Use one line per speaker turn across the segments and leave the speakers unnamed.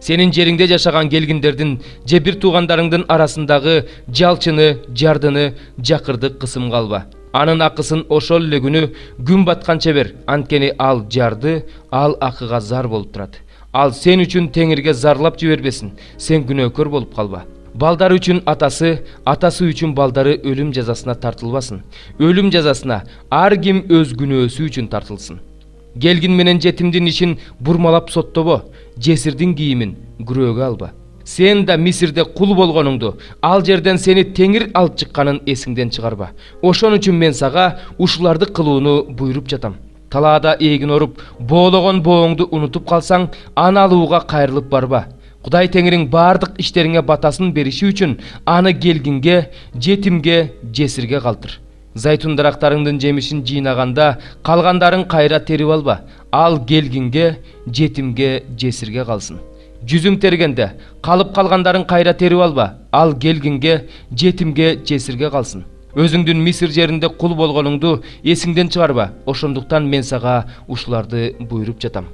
Senin жериңде жашаган келгиндердин же бир туугандарыңдын арасындагы жалчыны, жардыны, жакырды кысымга алба. Анын акысын ошол эле күнү күн батканча бер, анткени ал жарды, ал акыга зар болуп турат. Ал сен үчүн теңирге зарлап жибербесин, сен күнөөкөр болуп калба. Балдары үчүн атасы, атасы үчүн балдары өлүм жазасына тартылбасын. Өлүм жазасына ар ким өз күнөөсү үчүн тартылсын. Келгин менен жетимдин ишин бурмалап соттобо, жесирдин кийимин күрөөгө алба. Сен да Мисирде кул болгонуңду, ал жерден сени теңир алып чыкканын эсиңден чыгарба. Ошон үчүн мен сага ушуларды кылууну буйруп жатам. Талаада эгин оруп, боологон бооңду унутуп калсаң, аны алууга кайрылып барба. Кудай теңириң бардык иштериңе батасын бериши үчүн аны келгинге, жетимге, жесирге калтыр. Зайтун дарактарыңдын жемишин жыйнаганда калгандарын кайра терип алба. Ал келгинге, жетимге, жесирге калсын. Жүзүм тергенде калып калгандарын кайра терип алба. Ал келгинге, жетимге, жесирге калсын. Өзүңдүн Мисир жеринде кул болгонуңду эсиңден чыгарба. Ошондуктан мен сага ушуларды буйруп жатам.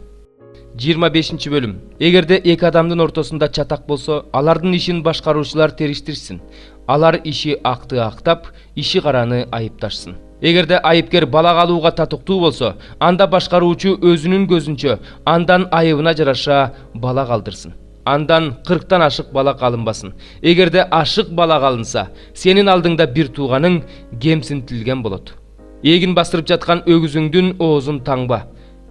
25 бөлүм. Эгерде эки адамдын ортосунда чатак болсо, алардын ишин башкаруучулар териштирсин. Алар иши акты актап, иши караны айыпташсын. Эгерде айыпкер балак алууга татыктуу болсо, анда башкаруучу өзүнүн көзүнчө андан айыбына жараша балак алдырсын. Андан 40-тан ашык балак алынбасын. Эгерде ашык балак алынса, сенин алдыңда бир тууганың кемсинтилген болот. Эгин бастырып жаткан өгүзүңдүн оозун таңба.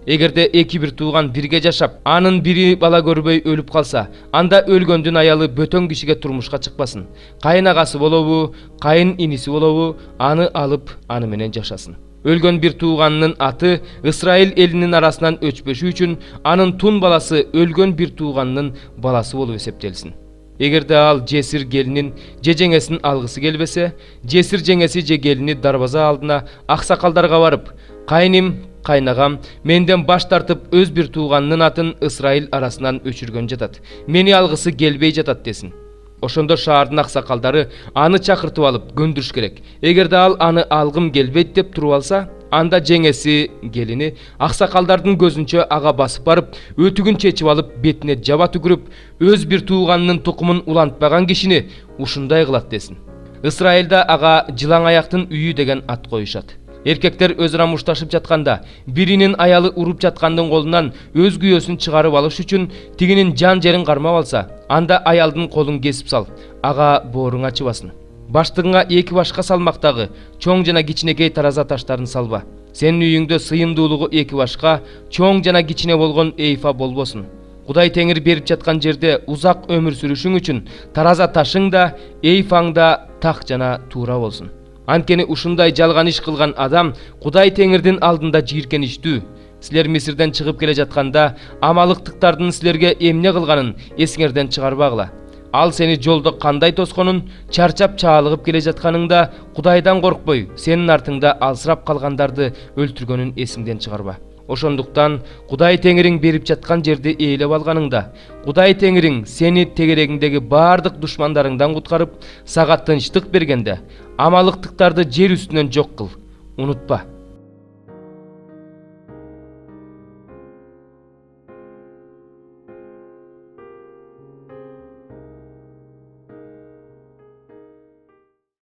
Эгерде эки бир тууган бирге жашап, анын бири бала көрбөй өлүп калса, анда өлгөндүн аялы бөтөн кишиге турмушка чыкпасын. Кайын агасы болобу, кайын иниси болобу, аны алып, аны менен жашасын. Өлгөн бир тууганынын аты Исраил элинин арасынан өчпөшү үчүн анын тун баласы өлгөн бир тууганынын баласы болуп эсептелсин. Эгерде ал жесир келинин же жеңесин алгысы келбесе, жесир жеңеси же келини дарбаза алдына аксакалдарга барып, кайным, кайнагам менден баш тартып өз бир тууганынын атын Исраил арасынан өчүргөн жатат. Мени алгысы келбей жатат десин. Ошондо шаардын аксакалдары аны чакыртып алып көндүрүш керек. Эгерде ал аны алгым келбейт деп туруп алса, анда жеңеси, келини аксакалдардын көзүнчө ага басып барып, өтүгүн чечип алып, бетине жаба түкүрүп, өз бир тууганынын тукумун улантпаган кишини ушундай кылат десин. Исраилда ага жылаң аяктын үйү деген ат коюшат. Эркектер өзара мушташып жатканда, биринин аялы уруп жаткандын колунан өз күйөөсүн чыгарып алыш үчүн тигинин жан жерин кармап алса, анда аялдын колун кесип сал, ага бооруң ачыбасын. Баштыгыңа эки башка салмактагы чоң жана кичинекей тараза таштарын салба. Сенин үйүңдө сыйымдуулугу эки башка чоң жана кичине болгон эйфа болбосун. Кудай теңир берип жаткан жерде узак өмүр сүрүшүң үчүн тараза ташың да, эйфаң да так жана туура болсун. Анткени ушундай жалган иш кылган адам Кудай теңирдин алдында жийиркеничтүү. Силер Мисирден чыгып келе жатканда амалыктыктардын силерге эмне кылганын эсиңерден чыгарбагыла. Ал сени жолдо кандай тосконун, чарчап чаалыгып келе жатканыңда Кудайдан коркпой, сенин артыңда алсырап калгандарды өлтүргөнүн эсиңден чыгарба. Ошондуктан Кудай теңириң берип жаткан жерди ээлеп алганыңда, Кудай теңириң сени тегерегиңдеги бардык душмандарыңдан куткарып, сага тынчтык бергенде, амалыктыктарды жер үстүнөн жок кыл. Унутпа.